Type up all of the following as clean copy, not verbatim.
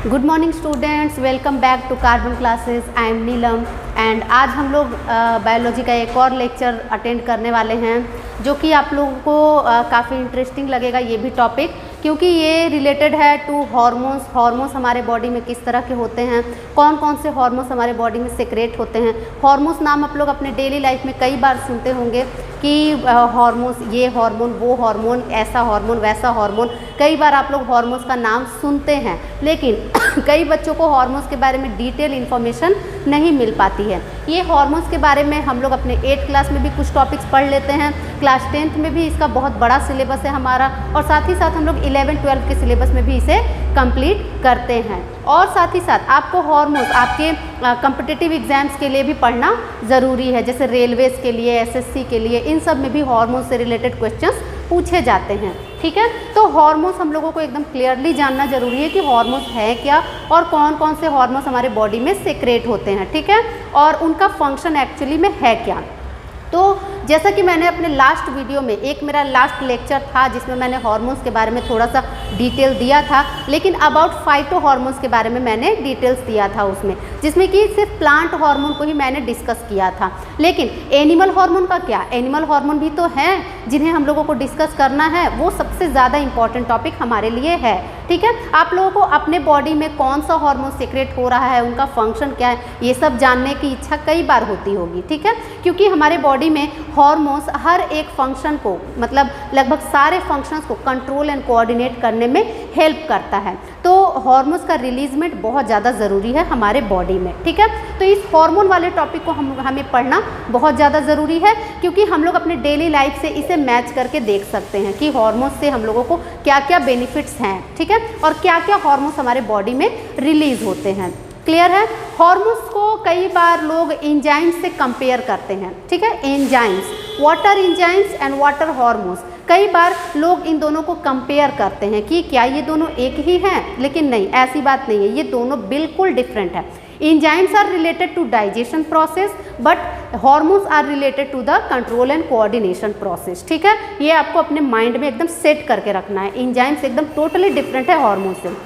Good morning students, welcome back to Carbon classes. I am Neelam and आज हम लोग biology का एक और लेक्चर अटेंड करने वाले हैं जो कि आप लोगों को काफ़ी इंटरेस्टिंग लगेगा ये भी टॉपिक, क्योंकि ये रिलेटेड है टू हॉर्मोन्स। हॉर्मोन्स हमारे बॉडी में किस तरह के होते हैं, कौन कौन से हॉर्मोन्स हमारे बॉडी में सेक्रेट होते हैं। हॉर्मोन्स नाम आप लोग अपने डेली लाइफ में कई बार सुनते होंगे कि हॉर्मोन्स, ये हार्मोन, वो हार्मोन, ऐसा हार्मोन, वैसा हार्मोन। कई बार आप लोग हॉर्मोन्स का नाम सुनते हैं, लेकिन कई बच्चों को हॉर्मोन्स के बारे में डिटेल इन्फॉर्मेशन नहीं मिल पाती है। ये हॉर्मोन्स के बारे में हम लोग अपने 8th क्लास में भी कुछ टॉपिक्स पढ़ लेते हैं, क्लास 10th में भी इसका बहुत बड़ा सिलेबस है हमारा, और साथ ही साथ हम लोग 11-12 के सिलेबस में भी इसे कंप्लीट करते हैं। और साथ ही साथ आपको हॉर्मोन्स आपके कॉम्पिटिटिव एग्जाम्स के लिए भी पढ़ना ज़रूरी है, जैसे रेलवेज़ के लिए, एसएससी के लिए, इन सब में भी हॉर्मोन्स से रिलेटेड क्वेश्चंस पूछे जाते हैं। ठीक है, तो हॉर्मोन्स हम लोगों को एकदम क्लियरली जानना जरूरी है कि हॉर्मोन्स है क्या और कौन कौन से हॉर्मोन्स हमारे बॉडी में सेक्रेट होते हैं। ठीक है, और उनका फंक्शन एक्चुअली में है क्या। तो जैसा कि मैंने अपने लास्ट वीडियो में, एक मेरा लास्ट लेक्चर था जिसमें मैंने हॉर्मोन्स के बारे में थोड़ा सा डिटेल दिया था, लेकिन अबाउट फाइटो हॉर्मोन्स के बारे में मैंने डिटेल्स दिया था उसमें, जिसमें कि सिर्फ प्लांट हार्मोन को ही मैंने डिस्कस किया था। लेकिन एनिमल हार्मोन का क्या, एनिमल हार्मोन भी तो हैं जिन्हें हम लोगों को डिस्कस करना है, वो सबसे ज़्यादा इंपॉर्टेंट टॉपिक हमारे लिए है। ठीक है, आप लोगों को अपने बॉडी में कौन सा हार्मोन सीक्रेट हो रहा है, उनका फंक्शन क्या है, ये सब जानने की इच्छा कई बार होती होगी। ठीक है, क्योंकि हमारे बॉडी में हॉर्मोन्स हर एक फंक्शन को, मतलब लगभग सारे फंक्शंस को कंट्रोल एंड कोऑर्डिनेट करने में हेल्प करता है। तो हॉर्मोन्स का रिलीजमेंट बहुत ज़्यादा ज़रूरी है हमारे बॉडी में। ठीक है, तो इस हार्मोन वाले टॉपिक को हमें पढ़ना बहुत ज़्यादा ज़रूरी है, क्योंकि हम लोग अपने डेली लाइफ से इसे मैच करके देख सकते हैं कि हॉर्मोन्स से हम लोगों को क्या क्या बेनिफिट्स हैं। ठीक है, और क्या क्या हॉर्मोन्स हमारे बॉडी में रिलीज होते हैं। क्लियर है। हॉर्मोन्स को कई बार लोग एंजाइम्स से कंपेयर करते हैं। ठीक है, enzymes, what are enzymes and what are hormones. कई बार लोग इन दोनों को कंपेयर करते हैं कि क्या ये दोनों एक ही हैं, लेकिन नहीं, ऐसी बात नहीं है, ये दोनों बिल्कुल डिफरेंट है। Enzymes are related to digestion process, but hormones are related to the control and coordination process. ठीक है, ये आपको अपने माइंड में एकदम सेट करके रखना है। एंजाइम्स एकदम टोटली डिफरेंट है हॉर्मोन से।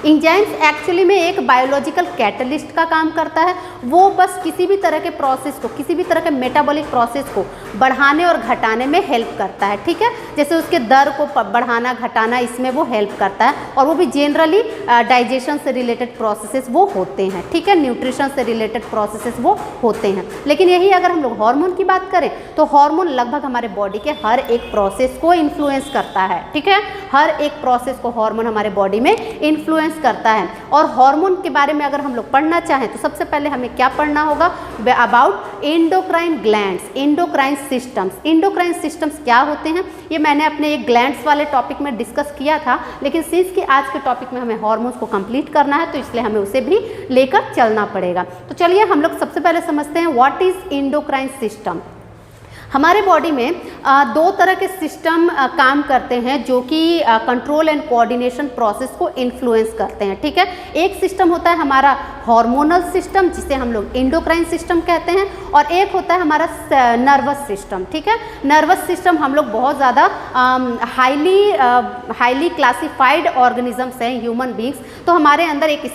एंजाइम्स एक्चुअली में एक बायोलॉजिकल कैटलिस्ट का काम करता है। वो बस किसी भी तरह के प्रोसेस को, किसी भी तरह के मेटाबॉलिक प्रोसेस को बढ़ाने और घटाने में हेल्प करता है। ठीक है, जैसे उसके दर को बढ़ाना घटाना, इसमें वो हेल्प करता है, और वो भी जनरली डाइजेशन से रिलेटेड प्रोसेसेस वो होते हैं। ठीक है, न्यूट्रिशन से रिलेटेड प्रोसेसेस वो होते हैं। लेकिन यही अगर हम लोग हार्मोन की बात करें तो हार्मोन लगभग हमारे बॉडी के हर एक प्रोसेस को इन्फ्लुएंस करता है। ठीक है, हर एक प्रोसेस को हार्मोन हमारे बॉडी में इन्फ्लुएंस करता है। और हार्मोन के बारे में अगर हम लोग पढ़ना चाहें तो सबसे पहले हमें क्या पढ़ना होगा, about endocrine glands, endocrine systems. Endocrine systems क्या होते हैं, ये मैंने अपने एक ग्लैंड्स वाले टॉपिक में डिस्कस किया था, लेकिन सिंस कि आज के टॉपिक में हमें हार्मोन्स को कंप्लीट करना है तो इसलिए हमें उसे भी लेकर चलना पड़ेगा। तो चलिए हम लोग सबसे पहले समझते हैं व्हाट इज एंडोक्राइन सिस्टम। हमारे बॉडी में दो तरह के सिस्टम काम करते हैं जो कि कंट्रोल एंड कोऑर्डिनेशन प्रोसेस को इन्फ्लुएंस करते हैं। ठीक है, एक सिस्टम होता है हमारा हार्मोनल सिस्टम, जिसे हम लोग एंडोक्राइन सिस्टम कहते हैं, और एक होता है हमारा नर्वस सिस्टम। ठीक है, नर्वस सिस्टम हम लोग बहुत ज़्यादा हाईली क्लासिफाइड ऑर्गेनिजम्स हैं, ह्यूमन बींग्स। तो हमारे अंदर एक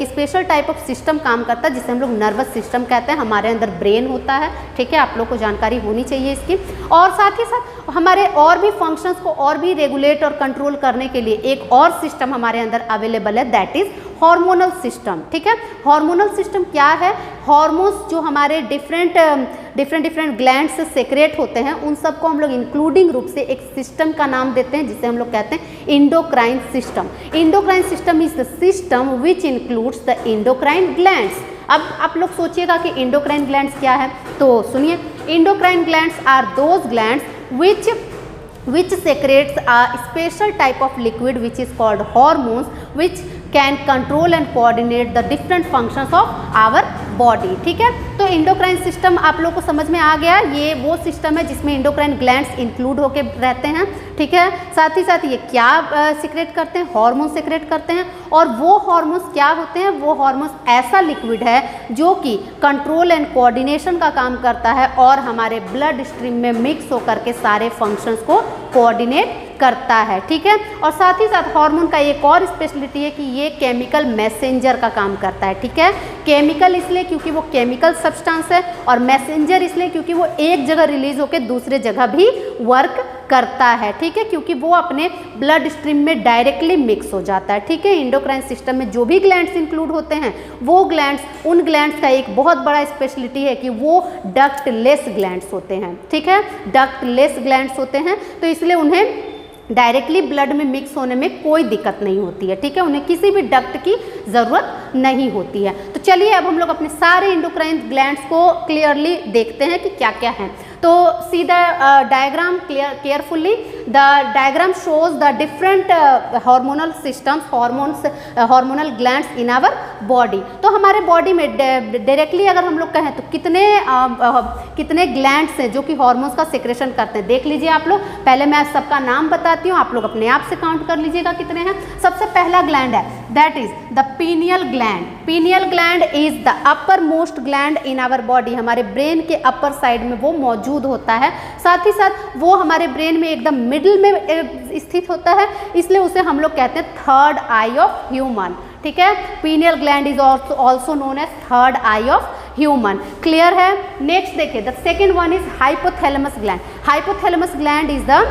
स्पेशल टाइप ऑफ सिस्टम काम करता है जिसे हम लोग नर्वस सिस्टम कहते हैं। हमारे अंदर ब्रेन होता है। ठीक है, आप लोग को जानकारी होनी चाहिए इसकी। और साथ ही साथ हमारे और भी फंक्शंस को और भी रेगुलेट और कंट्रोल करने के लिए एक और सिस्टम हमारे अंदर अवेलेबल है, दैट इज हार्मोनल सिस्टम। ठीक है, हार्मोनल सिस्टम क्या है, हार्मोन्स जो हमारे डिफरेंट ग्लैंड से सेक्रेट होते हैं, उन सबको हम लोग इंक्लूडिंग रूप से एक सिस्टम का नाम देते हैं जिसे हम लोग कहते हैं endocrine system. Endocrine system is the system which includes the endocrine glands. अब आप लोग सोचिएगा कि एंडोक्राइन ग्लैंड्स क्या है, तो सुनिए, endocrine glands are those glands which secretes a special type of liquid which is called hormones, which can control and coordinate the different functions of our body. ठीक है, तो इंडोक्राइन सिस्टम आप लोग को समझ में आ गया, ये वो सिस्टम है जिसमें इंडोक्राइन ग्लैंड्स इंक्लूड होके रहते हैं, ठीक है। साथ ही साथ ये क्या सिक्रेट करते हैं, हार्मोन सिक्रेट करते हैं, और वो हार्मोन्स क्या होते हैं, वो हार्मोन्स ऐसा लिक्विड है जो कि कंट्रोल एंड कोऑर्डिनेशन का काम करता है और हमारे ब्लड स्ट्रीम में मिक्स होकर के सारे फंक्शंस को कोऑर्डिनेट करता है, ठीक है। और साथ ही साथ हार्मोन का एक और स्पेशलिटी है कि ये केमिकल मैसेंजर का काम करता है, ठीक है। केमिकल इसलिए क्योंकि वो केमिकल सब्सटेंस है, और मैसेंजर इसलिए क्योंकि वो एक जगह रिलीज होकर दूसरे जगह भी वर्क करता है, ठीक है, क्योंकि वो अपने ब्लड स्ट्रीम में डायरेक्टली मिक्स हो जाता है, ठीक है। इंडोक्राइन सिस्टम में जो भी ग्लैंड्स इंक्लूड होते हैं वो ग्लैंड्स, उन ग्लैंड्स का एक बहुत बड़ा स्पेशलिटी है कि वो डक्टलेस ग्लैंड्स होते हैं, ठीक है। डक्टलेस ग्लैंड्स होते हैं, तो इसलिए उन्हें डायरेक्टली ब्लड में मिक्स होने में कोई दिक्कत नहीं होती है, ठीक है। उन्हें किसी भी डक्ट की ज़रूरत नहीं होती है। तो चलिए अब हम लोग अपने सारे इंडोक्राइन ग्लैंड्स को क्लियरली देखते हैं कि क्या क्या हैं। तो see the diagram carefully. The diagram shows the different hormonal systems, hormonal glands in our body. तो हमारे बॉडी में डायरेक्टली अगर हम लोग कहें तो कितने ग्लैंड्स हैं जो कि हार्मोन्स का सिक्रेशन करते हैं, देख लीजिए आप लोग। पहले मैं सबका नाम बताती हूँ, आप लोग अपने आप से काउंट कर लीजिएगा कितने हैं। सबसे पहला ग्लैंड है, that is the pineal gland. Pineal gland is the uppermost gland in our body. हमारे ब्रेन के अपर साइड में वो मौजूद होता है, साथ ही साथ वो हमारे ब्रेन में एकदम मिडिल में स्थित होता है, इसलिए उसे हम लोग कहते हैं थर्ड आई ऑफ ह्यूमन, ठीक है। Pineal gland is also known as third eye of human. Clear है। नेक्स्ट देखिए, the second one is hypothalamus gland. Hypothalamus gland is the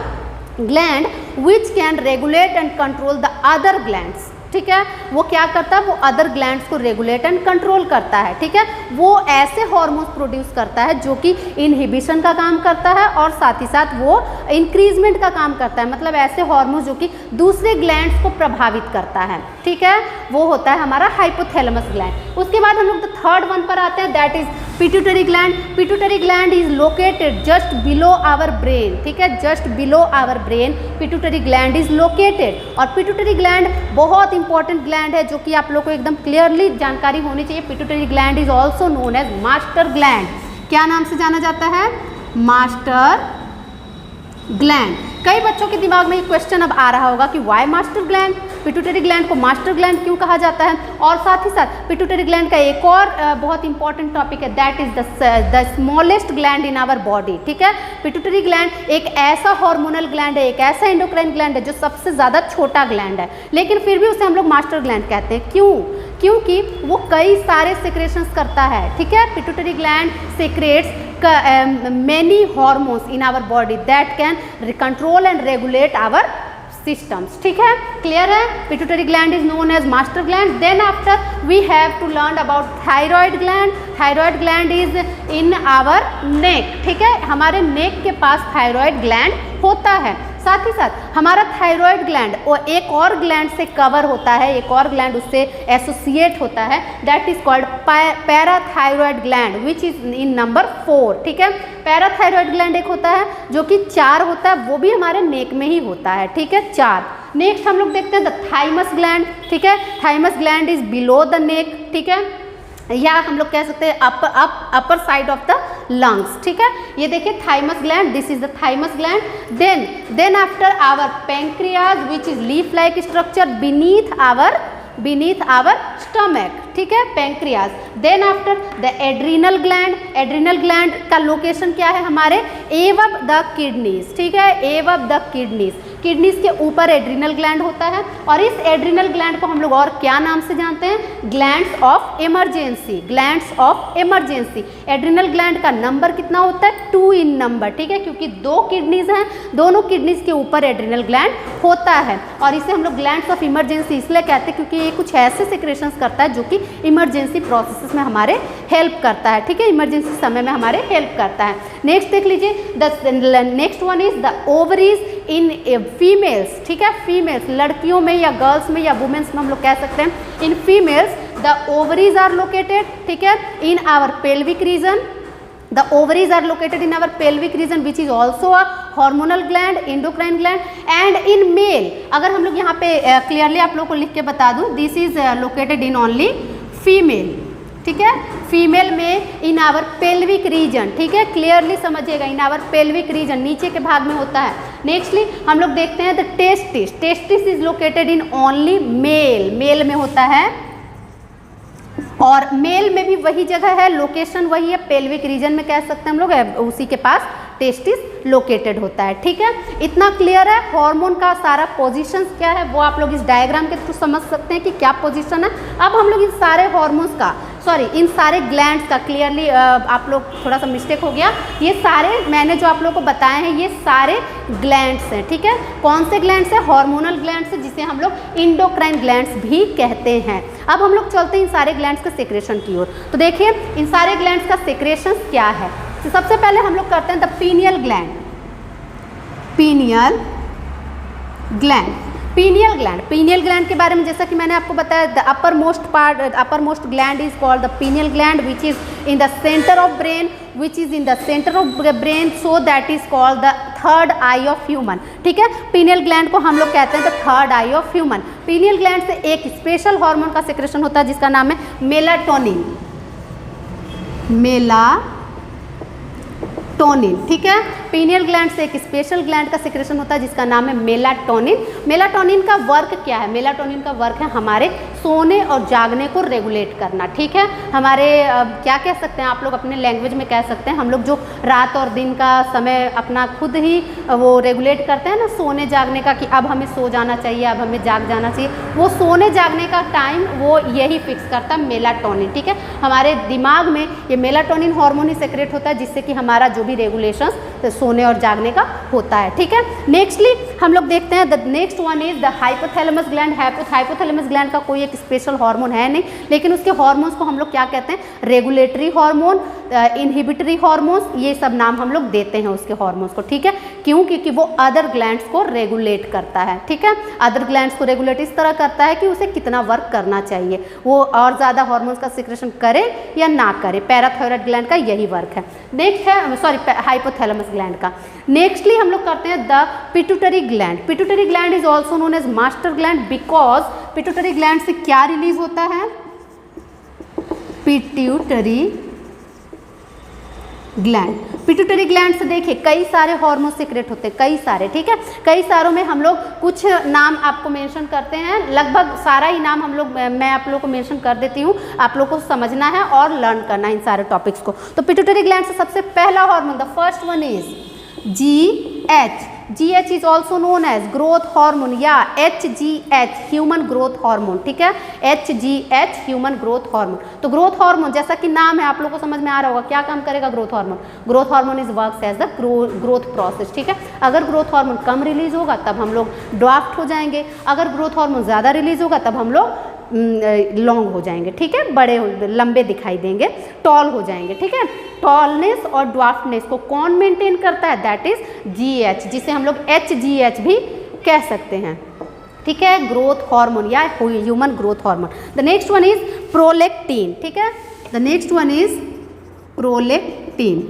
gland which can regulate and control the other glands, ठीक है। वो क्या करता है, वो other glands को रेगुलेट एंड कंट्रोल करता है, ठीक है। वो ऐसे हार्मोन्स प्रोड्यूस करता है जो कि इनहिबिशन का काम करता है और साथ ही साथ वो इंक्रीजमेंट का काम करता है, मतलब ऐसे हार्मोन्स जो कि दूसरे ग्लैंड्स को प्रभावित करता है, ठीक है। वो होता है हमारा हाइपोथैलेमस ग्लैंड। उसके बाद हम लोग द थर्ड वन पर आते हैं, that is pituitary gland. Pituitary gland is located just below our brain, ठीक है, just below our brain pituitary gland is located. और पिट्यूटरी ग्लैंड बहुत इंपॉर्टेंट ग्लैंड है जो कि आप लोग को एकदम क्लियरली जानकारी होनी चाहिए। Pituitary gland is also known as master gland. क्या नाम से जाना जाता है, मास्टर ग्लैंड। कई बच्चों के दिमाग में ये क्वेश्चन अब आ रहा होगा कि why master gland, pituitary gland को मास्टर ग्लैंड क्यों कहा जाता है। और साथ ही साथ पिट्यूटरी ग्लैंड का एक और बहुत इंपॉर्टेंट टॉपिक है, that is the smallest gland in our body, ठीक है। पिट्यूटरी ग्लैंड एक ऐसा हार्मोनल ग्लैंड है, एक ऐसा एंडोक्राइन ग्लैंड है जो सबसे ज़्यादा छोटा ग्लैंड है, लेकिन फिर भी उसे हम लोग मास्टर ग्लैंड कहते हैं। क्यों? क्योंकि वो कई सारे सिक्रेशंस करता है, ठीक है। Pituitary gland secretes many hormones in our body that can control and regulate our systems, ठीक है। क्लियर है। Pituitary gland is known as master gland. Then after we have to learn about thyroid gland. Thyroid gland is in our neck, ठीक है। हमारे नेक के पास thyroid gland होता है। साथ ही साथ हमारा थायराइड ग्लैंड वो एक और ग्लैंड से कवर होता है, एक और ग्लैंड उससे एसोसिएट होता है, that is called parathyroid gland which is in number 4, ठीक है। पैराथायराइड ग्लैंड एक होता है जो कि 4 होता है, वो भी हमारे नेक में ही होता है, ठीक है, 4। नेक्स्ट हम लोग देखते हैं द थाइमस ग्लैंड, ठीक है। Thymus gland is below the neck, ठीक है, या हम लोग कह सकते हैं upper side of the lungs, ठीक है। ये देखिए thymus gland, this is the thymus gland. Then after our pancreas which is leaf like structure beneath our stomach, ठीक है, pancreas. Then after the adrenal gland. Adrenal gland का location क्या है, हमारे एवब द किडनीज, ठीक है, एवब द किडनीज। किडनीज के ऊपर एड्रीनल ग्लैंड होता है और इस एड्रीनल ग्लैंड को हम लोग और क्या नाम से जानते हैं, glands of emergency, glands of emergency. Adrenal gland का नंबर कितना होता है, 2 इन नंबर, ठीक है, क्योंकि 2 किडनीज हैं, दोनों किडनीज के ऊपर एड्रीनल ग्लैंड होता है और इसे हम लोग ग्लैंड्स ऑफ इमरजेंसी इसलिए कहते हैं क्योंकि ये कुछ ऐसे सिक्रेशंस करता है जो कि इमरजेंसी प्रोसेसेस में हमारे हेल्प करता है, ठीक है, इमरजेंसी समय में हमारे हेल्प करता है। नेक्स्ट देख लीजिए, the next one is the ovaries in females, ठीक है, फीमेल्स लड़कियों में या गर्ल्स में या वुमेन्स में हम लोग कह सकते हैं। In females the ovaries are located, ठीक है, in our pelvic region. The ovaries are located in our pelvic region which is also a hormonal gland, endocrine gland, and in male अगर हम लोग यहाँ पे क्लियरली आप लोग को लिख के बता दूँ, this is located in only female, ठीक है, फीमेल में इन आवर पेल्विक रीजन, ठीक है, क्लियरली समझिएगा, इन आवर पेल्विक रीजन नीचे के भाग में होता है। नेक्स्टली हम लोग देखते हैं the testis, testis is located in only male, male में होता है, और मेल में भी वही जगह है, लोकेशन वही है, पेल्विक रीजन में कह सकते हैं हम लोग, उसी के पास टेस्टिस लोकेटेड होता है। ठीक है, इतना क्लियर है। हार्मोन का सारा पोजीशन क्या है वो आप लोग इस डायग्राम के थ्रू समझ सकते हैं कि क्या पोजीशन है। अब हम लोग इन सारे हार्मोन्स का, इन सारे ग्लैंड्स का क्लियरली, आप लोग थोड़ा सा मिस्टेक हो गया, ये सारे मैंने जो आप लोगों को बताए हैं ये सारे ग्लैंड्स हैं। ठीक है, कौन से ग्लैंड्स हैं? हार्मोनल ग्लैंड्स है, जिसे हम लोग इंडोक्राइन ग्लैंड्स भी कहते हैं। अब हम लोग चलते हैं इन सारे ग्लैंड्स के सेक्रेशन की ओर। तो देखिए इन सारे ग्लैंड्स का सेक्रेशन क्या है। तो सबसे पहले हम लोग करते हैं the pineal gland, pineal gland, pineal gland. Pineal gland के बारे में जैसा कि मैंने आपको बताया, the uppermost gland is called the pineal gland which is in the centre of brain, which is in the centre of brain, so that is called the third eye of human. ठीक है, pineal gland को हम लोग कहते हैं the third eye of human. Pineal gland से एक special hormone का सेक्रेशन होता है जिसका नाम है मेलाटोनिन, मेलाटोनिन। ठीक है, पीनियल ग्लैंड से एक स्पेशल ग्लैंड का सिक्रेशन होता है जिसका नाम है मेलाटोनिन। मेलाटोनिन का वर्क क्या है? मेलाटोनिन का वर्क है हमारे सोने और जागने को रेगुलेट करना। ठीक है, हमारे क्या कह सकते हैं आप लोग अपने लैंग्वेज में कह सकते हैं, हम लोग जो रात और दिन का समय अपना खुद ही वो रेगुलेट करते हैं ना, सोने जागने का, कि अब हमें सो जाना चाहिए, अब हमें जाग जाना चाहिए, वो सोने जागने का टाइम वो यही फिक्स करता है मेलाटोनिन। ठीक है, हमारे दिमाग में ये मेलाटोनिन हार्मोन ही सेक्रेट होता है जिससे कि हमारा जो भी रेगुलेशंस सोने और जागने का होता है। ठीक है, नेक्स्टली हम लोग देखते हैं the next one is the hypothalamus gland. Hypothalamus gland का कोई एक स्पेशल हार्मोन है नहीं, लेकिन उसके हार्मोन्स को हम लोग क्या कहते हैं? रेगुलेटरी हार्मोन, इनहिबिटरी हार्मोन्स, ये सब नाम हम लोग देते हैं उसके हार्मोन्स को। ठीक है, क्यों? क्योंकि वो अदर ग्लैंड्स को रेगुलेट करता है। ठीक है, अदर ग्लैंड्स को रेगुलेट इस तरह करता है कि उसे कितना वर्क करना चाहिए, वो और ज़्यादा हार्मोन्स का सिक्रेशन करे या ना करे। पैराथायरॉइड ग्लैंड का यही वर्क है। नेक्स्ट है हाइपोथैलेमस ग्लैंड का। नेक्स्टली हम लोग करते हैं the pituitary gland. Pituitary gland is also known as master gland because pituitary gland से क्या रिलीज होता है? Pituitary gland. पिट्यूटरी ग्लैंड से देखिए कई सारे हार्मोन सीक्रेट होते हैं, कई सारे। ठीक है, कई सारों में हम लोग कुछ नाम आपको मेंशन करते हैं, लगभग सारा ही नाम हम लोग मैं आप लोगों को मेंशन कर देती हूँ, आप लोग को समझना है और लर्न करना है इन सारे टॉपिक्स को। तो पिट्यूटरी ग्लैंड से सबसे पहला hormone, the first one is GH। GH is also known as growth hormone या HGH ह्यूमन ग्रोथ हार्मोन। ठीक है, HGH ह्यूमन ग्रोथ हार्मोन। तो ग्रोथ हार्मोन जैसा कि नाम है आप लोगों को समझ में आ रहा होगा, क्या काम करेगा growth hormone? Growth hormone is works as the growth process. ठीक है, अगर ग्रोथ हार्मोन कम रिलीज होगा तब हम लोग ड्वार्फ्ड हो जाएंगे, अगर ग्रोथ हार्मोन ज़्यादा रिलीज होगा तब हम लोग लॉन्ग हो जाएंगे। ठीक है, बड़े लंबे दिखाई देंगे, टॉल हो जाएंगे। ठीक है, टॉलनेस और ड्वार्फनेस को कौन मेंटेन करता है? दैट इज GH, जिसे हम लोग HGH भी कह सकते हैं। ठीक है, ग्रोथ हार्मोन या human growth hormone. The next one is prolactin. ठीक है, the next one is prolactin.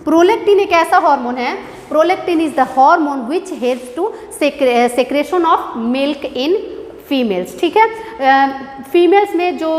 Prolactin एक ऐसा हार्मोन है, prolactin is the hormone which helps to secretion of milk in females. ठीक है, फीमेल्स में जो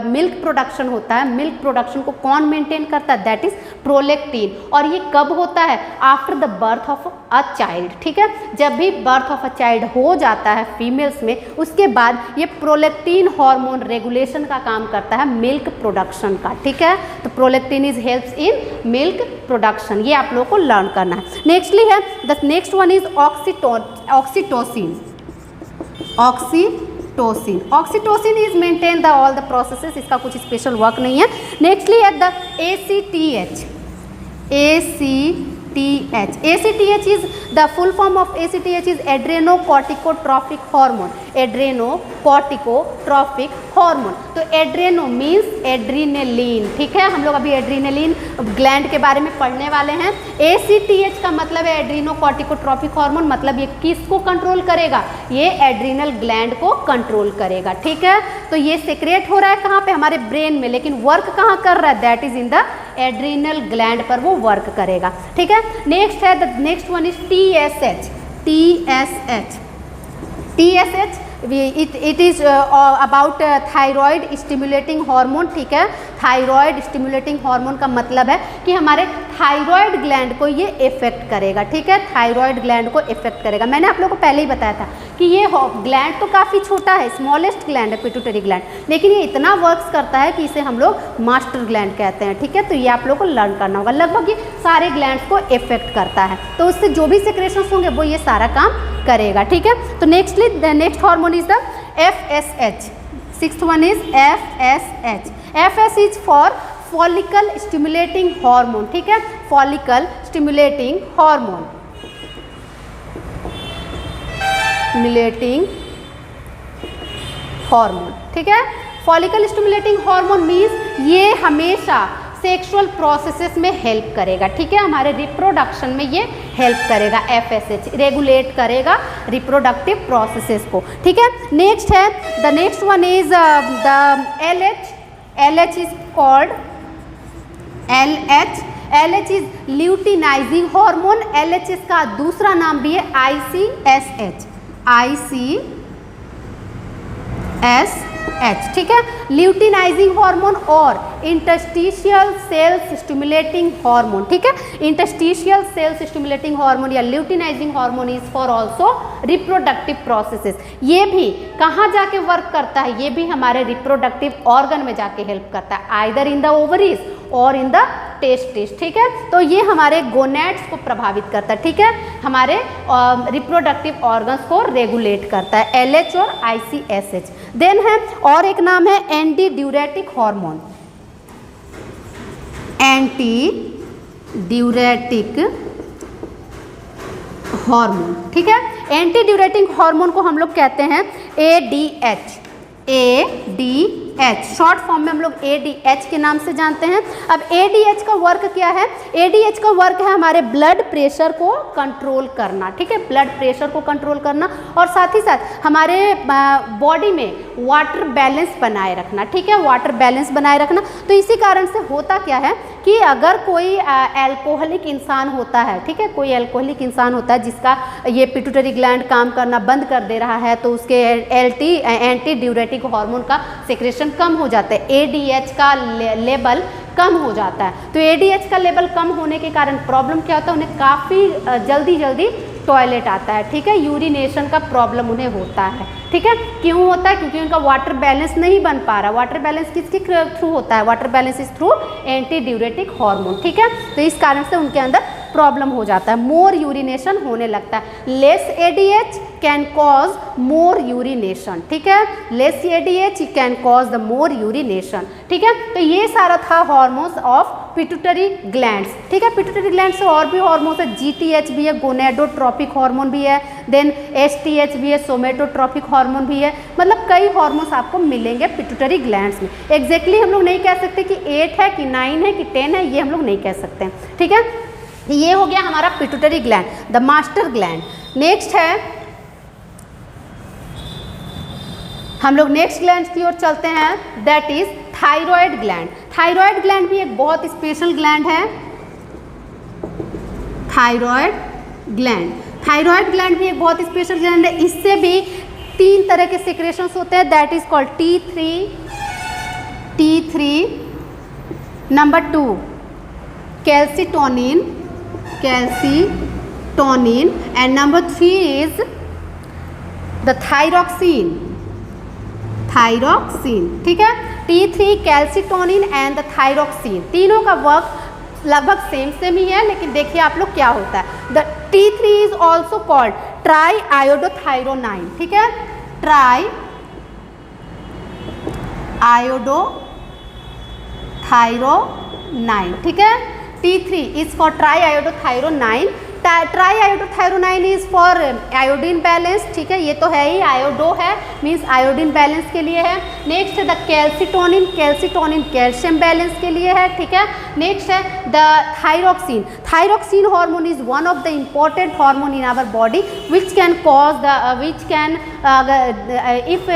मिल्क प्रोडक्शन होता है, मिल्क प्रोडक्शन को कौन मेंटेन करता है? That is prolactin. और ये कब होता है? After the birth of a child. ठीक है, जब भी बर्थ ऑफ अ चाइल्ड हो जाता है फीमेल्स में, उसके बाद ये प्रोलेक्टिन हार्मोन रेगुलेशन का काम करता है मिल्क प्रोडक्शन का। ठीक है, तो prolactin is helps in milk production, ये आप लोगों को लर्न करना है। नेक्स्टली है the next one is oxytocin. Oxytocin. Oxytocin is maintain the all the processes, इसका कुछ स्पेशल वर्क नहीं है। नेक्स्टली है the ACTH। ACTH is the full form of ACTH is adrenocorticotropic hormone। adrenocorticotropic hormone। तो Adreno means adrenaline. ठीक है, हम लोग अभी एड्रीनेलिन ग्लैंड के बारे में पढ़ने वाले हैं। ACTH का मतलब है एड्रीनोकॉर्टिकोट्रॉपिक हार्मोन, मतलब ये किसको कंट्रोल करेगा? ये एड्रीनल ग्लैंड को कंट्रोल करेगा। ठीक है, तो ये सेक्रेट हो रहा है कहाँ पे? हमारे ब्रेन में, लेकिन वर्क कहाँ कर रहा है? That is in the adrenal gland पर वो वर्क करेगा। ठीक है, नेक्स्ट है the next one is TSH। TSH it is about thyroid stimulating hormone, ठीक है। थायराइड स्टिमुलेटिंग हार्मोन का मतलब है कि हमारे थायराइड ग्लैंड को ये इफेक्ट करेगा, ठीक है। थायराइड ग्लैंड को इफेक्ट करेगा। मैंने आप लोगों को पहले ही बताया था कि ये ग्लैंड तो काफ़ी छोटा है, स्मॉलेस्ट ग्लैंड है पिट्यूटरी ग्लैंड, लेकिन ये इतना वर्क्स करता है कि इसे हम लोग मास्टर ग्लैंड कहते हैं, ठीक है। तो ये आप लोगों को लर्न करना होगा। लगभग ये सारे ग्लैंड्स को इफेक्ट करता है, तो उससे जो भी सिक्रेशंस होंगे वो ये सारा काम करेगा, ठीक है। तो next hormone is the FSH। Sixth one is FSH। FS is for follicle stimulating hormone, ठीक है। Follicle stimulating hormone, stimulating hormone, ठीक है। फॉलिकल स्टिमुलेटिंग हार्मोन मीन्स ये हमेशा सेक्सुअल प्रोसेसेस में हेल्प करेगा, ठीक है। हमारे रिप्रोडक्शन में ये हेल्प करेगा। FSH रेगुलेट करेगा रिप्रोडक्टिव प्रोसेसेस को, ठीक है। नेक्स्ट है the next one is the LH। LH is called LH is luteinizing hormone. LH इसका दूसरा नाम भी है ICSH, ठीक है। ल्यूटिनाइजिंग हार्मोन और इंटरस्टिशियल सेल्स स्टिमुलेटिंग हार्मोन, ठीक है। इंटरस्टिशियल सेल्स स्टिमुलेटिंग हार्मोन या luteinizing hormone is for also reproductive processes. ये भी कहाँ जाके वर्क करता है? ये भी हमारे रिप्रोडक्टिव ऑर्गन में जाके हेल्प करता है, आइदर इन द ओवरीज और इन द टेस्टिस, ठीक है। तो ये हमारे गोनेड्स को प्रभावित करता है, ठीक है। हमारे रिप्रोडक्टिव ऑर्गन्स को रेगुलेट करता है, LH और ICSH। देन है और एक नाम है anti diuretic hormone. Anti diuretic hormone, ठीक है। एंटी ड्यूरेटिक हार्मोन को हम लोग कहते हैं ADH। शॉर्ट फॉर्म में हम लोग ADH के नाम से जानते हैं। अब ADH का वर्क क्या है? ADH का वर्क है हमारे ब्लड प्रेशर को कंट्रोल करना, ठीक है। ब्लड प्रेशर को कंट्रोल करना और साथ ही साथ हमारे बॉडी में वाटर बैलेंस बनाए रखना, ठीक है। वाटर बैलेंस बनाए रखना। तो इसी कारण से होता क्या है कि अगर कोई एल्कोहलिक इंसान होता है, ठीक है, कोई एल्कोहलिक इंसान होता है जिसका ये पिट्यूटरी ग्लैंड काम करना बंद कर दे रहा है, तो उसके एंटी ड्यूरेटिक हार्मोन का सिक्रेशन कम हो जाता है, ADH का लेवल कम हो जाता है। तो ADH का लेवल कम होने के कारण प्रॉब्लम क्या होता है? उन्हें काफ़ी जल्दी टॉयलेट आता है, ठीक है। यूरिनेशन का प्रॉब्लम उन्हें होता है, ठीक है। क्यों होता है? क्योंकि उनका वाटर बैलेंस नहीं बन पा रहा। वाटर बैलेंस किसके थ्रू होता है? Water balance is through anti diuretic hormone, ठीक है। तो इस कारण से उनके अंदर प्रॉब्लम हो जाता है, मोर यूरिनेशन होने लगता है। Less ADH can cause more urination, ठीक है। Less ADH can cause the more urination, ठीक है। तो ये सारा था हार्मोन्स ऑफ पिट्यूटरी ग्लैंड्स, ठीक है। पिट्यूटरी ग्लैंड से और भी हार्मोन्स है, GTH भी है, गोनेडोट्रोपिक हार्मोन भी है, देन STH भी है, सोमेटोट्रोपिक हार्मोन भी है। मतलब कई हार्मोन्स आपको मिलेंगे पिट्यूटरी ग्लैंड्स में। एग्जैक्टली हम लोग नहीं कह सकते कि 8 है कि 9 है कि 10 है, ये हम लोग नहीं कह सकते, ठीक है। ये हो गया हमारा pituitary gland, the master gland. Next है हम लोग नेक्स्ट ग्लैंड की ओर चलते हैं, that is thyroid gland. Thyroid gland भी एक बहुत स्पेशल ग्लैंड है। थायराइड ग्लैंड भी एक बहुत स्पेशल ग्लैंड है। इससे भी 3 तरह के सिक्रेशंस होते हैं, that is called T3, number 2 calcitonin, and number 3 is the thyroxine, ठीक है। T3 calcitonin and the thyroxine, तीनों का वर्क लगभग सेम ही है, लेकिन देखिए आप लोग क्या होता है। The T3 is also called triiodothyronine, ठीक है। ट्राई आयोडोथायरोनाइन, ठीक है। T3 is for triiodothyronine. Triiodothyronine is for iodine balance, ठीक है। ये तो है ही, आयोडो है मीन्स आयोडीन बैलेंस के लिए है। नेक्स्ट है द कैल्सिटोनिन कैल्शियम बैलेंस के लिए है, ठीक है। नेक्स्ट है the thyroxine hormone is one of the important hormone in our body which can if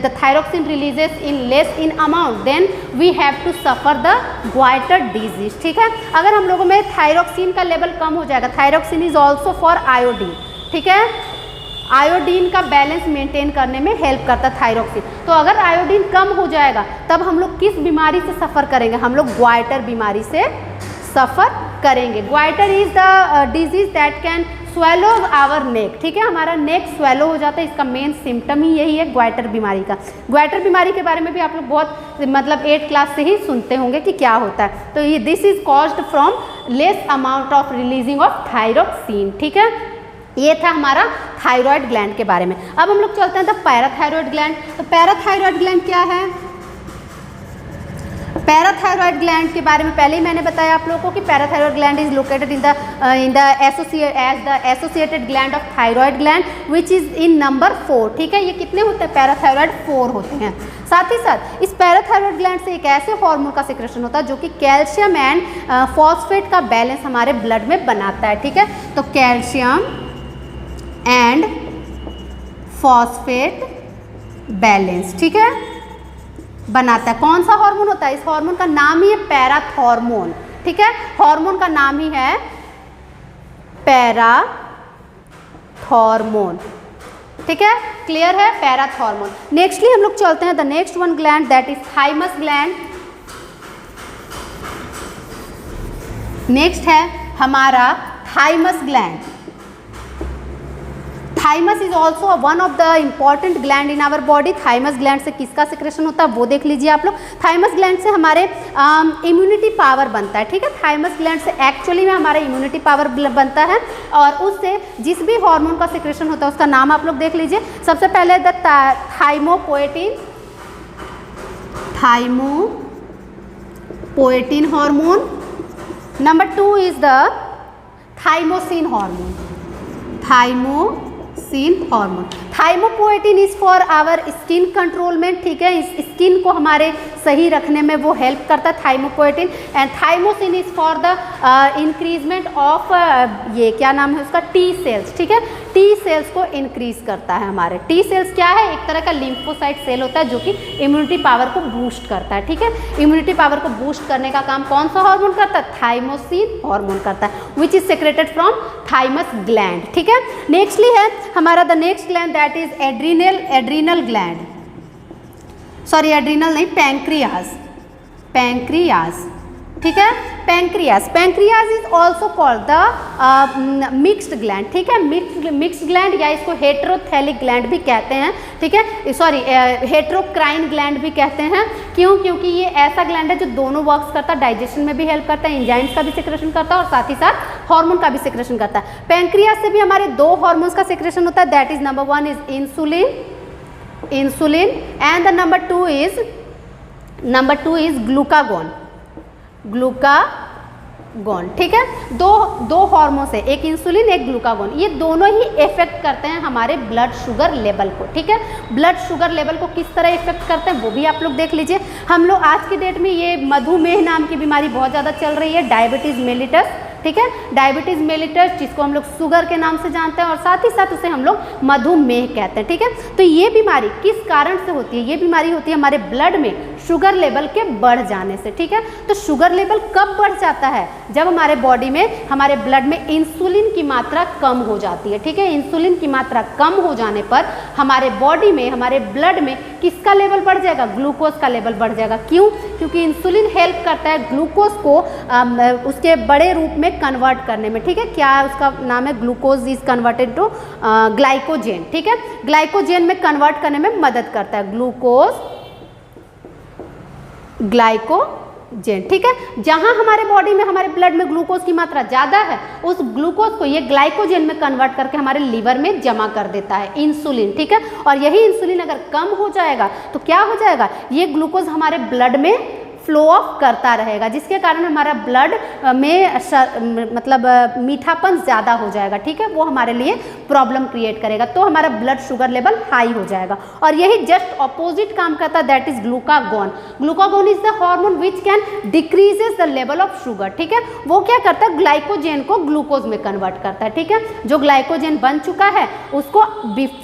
the thyroxine releases in less in amount, then we have to suffer the goiter disease, ठीक है। अगर हम लोगों में thyroxine का level कम हो जाएगा, thyroxine is also for iodine, ठीक है। आयोडीन का बैलेंस मेंटेन करने में हेल्प करता है थायरॉक्सिन। तो अगर आयोडीन कम हो जाएगा तब हम लोग किस बीमारी से सफ़र करेंगे, हम लोग ग्वाइटर बीमारी से सफ़र करेंगे। Goitre is the disease that can swallow our neck, ठीक है, हमारा नेक स्वेलो हो जाता है, इसका मेन सिम्टम ही यही है ग्वाइटर बीमारी का। ग्वाइटर बीमारी के बारे में भी आप लोग बहुत मतलब 8th क्लास से ही सुनते होंगे कि क्या होता है। तो ये this is caused from less amount of releasing of thyroxine, ठीक है। ये था हमारा थायराइड ग्लैंड के बारे में। अब हम लोग चलते हैं द पैराथायरॉयड ग्लैंड। तो पैराथायरॉयड ग्लैंड क्या है? पैराथायरॉयड ग्लैंड के बारे में पहले ही मैंने बताया आप लोगों को कि parathyroid gland is located in the associated gland of thyroid gland which is in number 4, ठीक है। ये कितने होते हैं? पैराथायरॉयड 4 होते हैं। साथ ही साथ इस पैराथायरॉयड ग्लैंड से एक ऐसे हार्मोन का सिक्रेशन होता है जो कि कैल्शियम एंड फॉस्फेट का बैलेंस हमारे ब्लड में बनाता है, ठीक है। तो कैल्शियम एंड फॉस्फेट बैलेंस, ठीक है, बनाता है। कौन सा हार्मोन होता है? इस हार्मोन का नाम ही है पैराथॉर्मोन, ठीक है। हार्मोन का नाम ही है पैराथॉर्मोन, ठीक है, क्लियर है, पैराथॉर्मोन। नेक्स्टली हम लोग चलते हैं the next one gland that is thymus gland. Next है हमारा thymus gland. Thymus is also one of the important gland in our body. Thymus gland से किसका सिक्रेशन होता है वो देख लीजिए आप लोग। थाइमस ग्लैंड से हमारे इम्यूनिटी पावर बनता है, ठीक है। थाइमस ग्लैंड से एक्चुअली में हमारा इम्यूनिटी पावर बनता है और उससे जिस भी हार्मोन का सिक्रेशन होता है उसका नाम आप लोग देख लीजिए। सबसे पहले the thymopoietin hormone. Number 2 is the thymosin hormone. Thymopoietin is for our skin controlment, ठीक है, इस स्किन को हमारे सही रखने में वो हेल्प करता है thymopoietin. And thymosin is for the increasement of ये क्या नाम है उसका, टी सेल्स, ठीक है। टी सेल्स को इंक्रीज करता है हमारे। टी सेल्स क्या है? एक तरह का लिम्फोसाइट सेल होता है जो कि इम्यूनिटी पावर को बूस्ट करता है, ठीक है। इम्यूनिटी पावर को बूस्ट करने का काम कौन सा हार्मोन करता है? थाइमोसिन हार्मोन करता है which is secreted from thymus gland, ठीक है। नेक्स्टली है हमारा the next gland that is adrenal gland, sorry adrenal नहीं, पैंक्रियाज, ठीक है, pancreas is also called the mixed gland, ठीक है। मिक्स्ड ग्लैंड या इसको हेटेरोथैलिक ग्लैंड भी कहते हैं, ठीक है, सॉरी हेटेरोक्राइन ग्लैंड भी कहते हैं। क्यों? क्योंकि ये ऐसा ग्लैंड है जो दोनों वर्क्स करता है, डाइजेशन में भी हेल्प करता है, एंजाइम्स का भी सिक्रेशन करता है और साथ ही साथ हार्मोन का भी सिक्रेशन करता है। पैंक्रियाज से भी हमारे 2 हार्मोन्स का सिक्रेशन होता है, that is number 1 is insulin and the number 2 is glucagon, ठीक है। दो हार्मोन्स है, एक इंसुलिन एक ग्लूकागॉन, ये दोनों ही इफेक्ट करते हैं हमारे ब्लड शुगर लेवल को, ठीक है। ब्लड शुगर लेवल को किस तरह इफेक्ट करते हैं वो भी आप लोग देख लीजिए। हम लोग आज की डेट में ये मधुमेह नाम की बीमारी बहुत ज़्यादा चल रही है, डायबिटीज़ मेलिटस, ठीक है, डायबिटीज़ मेलिटस जिसको हम लोग शुगर के नाम से जानते हैं और साथ ही साथ उसे हम लोग मधुमेह कहते हैं, ठीक है। तो ये बीमारी किस कारण से होती है? ये बीमारी होती है हमारे ब्लड में शुगर लेवल के बढ़ जाने से, ठीक है। तो शुगर लेवल कब बढ़ जाता है? जब हमारे बॉडी में, हमारे ब्लड में इंसुलिन की मात्रा कम हो जाती है, ठीक है। इंसुलिन की मात्रा कम हो जाने पर हमारे बॉडी में, हमारे ब्लड में किसका लेवल बढ़ जाएगा? ग्लूकोज का लेवल बढ़ जाएगा। क्यों? क्योंकि इंसुलिन हेल्प करता है ग्लूकोज को उसके बड़े रूप में कन्वर्ट करने में, ठीक है। क्या उसका नाम है? Glucose is converted to glycogen, ठीक है। ग्लाइकोजेन में कन्वर्ट करने में मदद करता है ग्लाइकोजेन, ठीक है। जहां हमारे बॉडी में, हमारे ब्लड में ग्लूकोज की मात्रा ज़्यादा है, उस ग्लूकोज को ये ग्लाइकोजेन में कन्वर्ट करके हमारे लीवर में जमा कर देता है इंसुलिन, ठीक है। और यही इंसुलिन अगर कम हो जाएगा तो क्या हो जाएगा? ये ग्लूकोज हमारे ब्लड में फ्लो ऑफ करता रहेगा, जिसके कारण हमारा ब्लड में मतलब मीठापन ज़्यादा हो जाएगा, ठीक है। वो हमारे लिए प्रॉब्लम क्रिएट करेगा, तो हमारा ब्लड शुगर लेवल हाई हो जाएगा। और यही जस्ट ऑपोजिट काम करता है, that is glucagon. Glucagon is the hormone which can decreases the level of sugar, ठीक है। वो क्या करता है? ग्लाइकोजेन को ग्लूकोज में कन्वर्ट करता है, ठीक है। जो ग्लाइकोजेन बन चुका है उसको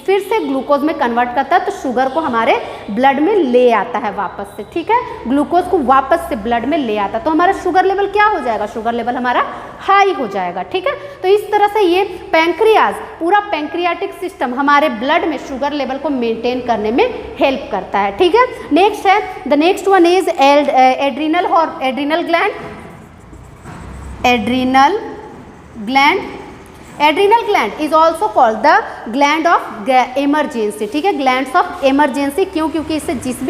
फिर से ग्लूकोज में कन्वर्ट करता है, तो शुगर को हमारे ब्लड में ले आता है वापस से, ठीक है। ग्लूकोज को वापस से ब्लड में ले आता है, तो हमारा शुगर लेवल क्या हो जाएगा, शुगर लेवल हमारा हाई हो जाएगा। ठीक है, तो इस तरह से ये पैंक्रियाज, पूरा पैंक्रियाटिक सिस्टम हमारे ब्लड में शुगर लेवल को मेंटेन करने में हेल्प करता है। ठीक है, नेक्स्ट है, the next one is adrenal gland. Adrenal gland, adrenal gland is also called the gland of emergency. ठीक है, ग्लैंड्स ऑफ इमरजेंसी, क्यों, क्योंकि इससे जिस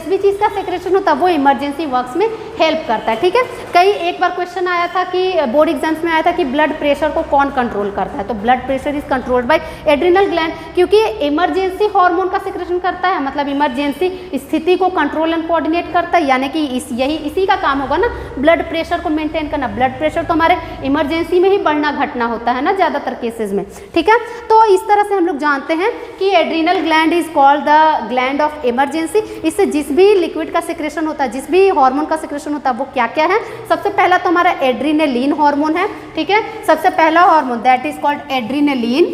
भी चीज़ का सेक्रेशन होता है वो इमरजेंसी वर्क्स में हेल्प करता है। ठीक है, कई एक बार क्वेश्चन आया था कि बोर्ड एग्जाम्स में आया था कि ब्लड प्रेशर को कौन कंट्रोल करता है, तो blood pressure is controlled by adrenal gland, क्योंकि इमरजेंसी हार्मोन का सेक्रेशन करता है, मतलब इमरजेंसी स्थिति को कंट्रोल एंड कोऑर्डिनेट करता है, यानी कि इसी का काम होगा ना ब्लड प्रेशर को मेंटेन करना। ब्लड प्रेशर तो हमारे इमरजेंसी में ही बढ़ना घटना होता है ना ज़्यादातर केसेस में। ठीक है, तो इस तरह से हम लोग जानते हैं कि adrenal gland is called the gland of emergency. इससे जिस भी लिक्विड का सेक्रेशन होता है, जिस भी हार्मोन का सेक्रेशन होता है वो क्या क्या है, सबसे पहला तो हमारा एड्रिनलिन हार्मोन है। ठीक है, सबसे पहला hormone that is called adrenaline,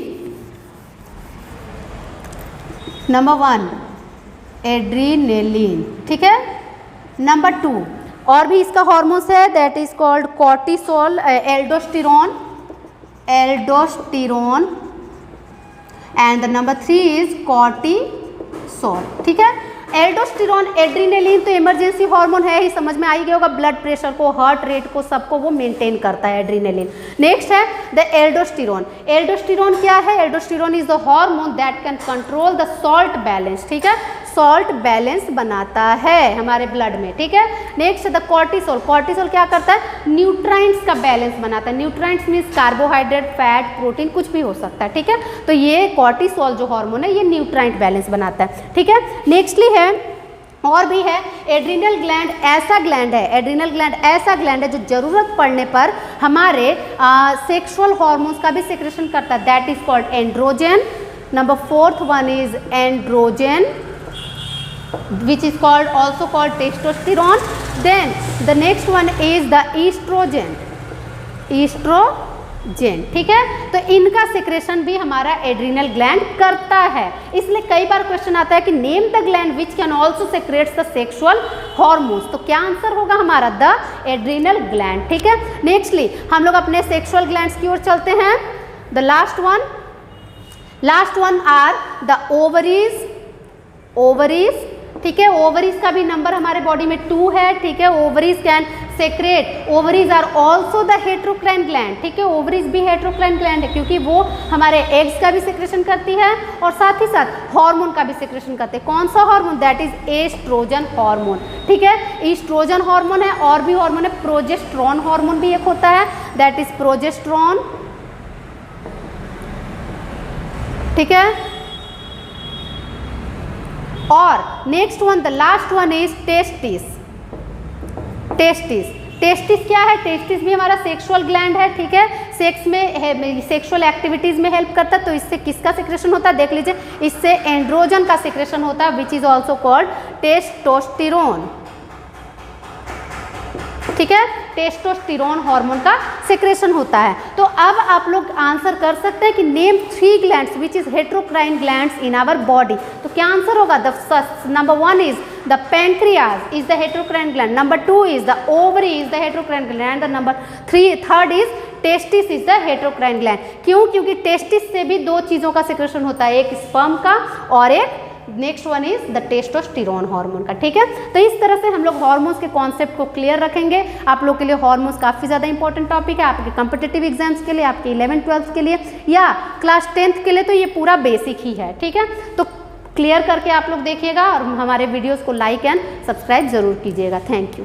number 1 adrenaline. ठीक है, नंबर 2 और भी इसका हार्मोन्स है that is called cortisol, aldosterone and the number 3 is cortisol. ठीक है, एल्डोस्टेरोन, एड्रिनलिन तो इमरजेंसी हार्मोन है ही, समझ में आई गया होगा, ब्लड प्रेशर को, हार्ट रेट को, सबको वो मेंटेन करता है एड्रिनलिन। नेक्स्ट है द एल्डोस्टेरोन। एल्डोस्टेरोन क्या है, aldosterone is the hormone that can control the salt balance. ठीक है, सॉल्ट बैलेंस बनाता है हमारे ब्लड में। ठीक है, नेक्स्ट द कॉर्टिसोल। कॉर्टिसोल क्या करता है, न्यूट्राइंट्स का बैलेंस बनाता है। न्यूट्राइंट्स मीन्स कार्बोहाइड्रेट, फैट, प्रोटीन, कुछ भी हो सकता है। ठीक है, तो ये कॉर्टिसोल जो हार्मोन है ये न्यूट्राइंट बैलेंस बनाता है। ठीक है, नेक्स्टली है और भी है एड्रिनल ग्लैंड, ऐसा ग्लैंड है, एड्रिनल ग्लैंड ऐसा ग्लैंड है जो जरूरत पड़ने पर हमारे सेक्सुअल हार्मोन्स का भी सेक्रेशन करता है, that is called androgen. Number 4th one is androgen which is also called testosterone. Then the next one is the estrogen. ठीक है, तो इनका सेक्रेशन भी हमारा एड्रिनल ग्लैंड करता है। इसलिए कई बार क्वेश्चन आता है कि name the gland which can also secrets the sexual hormones, तो क्या आंसर होगा हमारा, द एड्रिनल ग्लैंड। ठीक है, नेक्स्टली हम लोग अपने सेक्सुअल ग्लैंड्स की ओर चलते हैं। The last one are the ovaries. ठीक है, ओवरीज का भी नंबर हमारे बॉडी में 2 है। ठीक है, ovaries can secrete, ovaries are also the heterocrine gland. ठीक है, ओवरीज भी हेट्रोक्राइन ग्लैंड है क्योंकि वो हमारे एग्स का भी सेक्रेशन करती है और साथ ही साथ हार्मोन का भी सेक्रेशन करते हैं। कौन सा hormone, that is estrogen hormone. ठीक है, एस्ट्रोजन हार्मोन है, और भी हार्मोन है, प्रोजेस्टेरोन हार्मोन भी एक होता है, दैट इज प्रोजेस्टेरोन। ठीक है, और next one, the last one is testis. Testis क्या है, टेस्टिस भी हमारा सेक्सुअल ग्लैंड है। ठीक है, सेक्स में, सेक्सुअल एक्टिविटीज में हेल्प करता है, तो इससे किसका सेक्रेशन होता है, देख लीजिए, इससे एंड्रोजन का सेक्रेशन होता है which is also called testosterone. ठीक है, टेस्टोस्टेरोन हार्मोन का सेक्रेशन होता है। तो अब आप लोग आंसर कर सकते हैं कि name 3 glands which is heterocrine glands in our body, तो क्या आंसर होगा, number 1 is the pancreas is the heterocrine gland, number 2 is the ovary is the heterocrine gland, the number 3 is testis is the heterocrine gland. क्यों, क्योंकि testis से भी 2 चीज़ों का secretion होता है, एक स्पर्म का और एक next one is the testosterone hormone का। ठीक है, तो इस तरह से हम लोग हार्मोन्स के कॉन्सेप्ट को क्लियर रखेंगे। आप लोग के लिए हार्मोन्स काफ़ी ज़्यादा इंपॉर्टेंट टॉपिक है, आपके कॉम्पिटिटिव एग्जाम्स के लिए, आपके 11th 12th के लिए या क्लास 10th के लिए, तो ये पूरा बेसिक ही है। ठीक है, तो क्लियर करके आप लोग देखिएगा और हमारे वीडियोज़ को लाइक एंड सब्सक्राइब जरूर कीजिएगा। Thank you.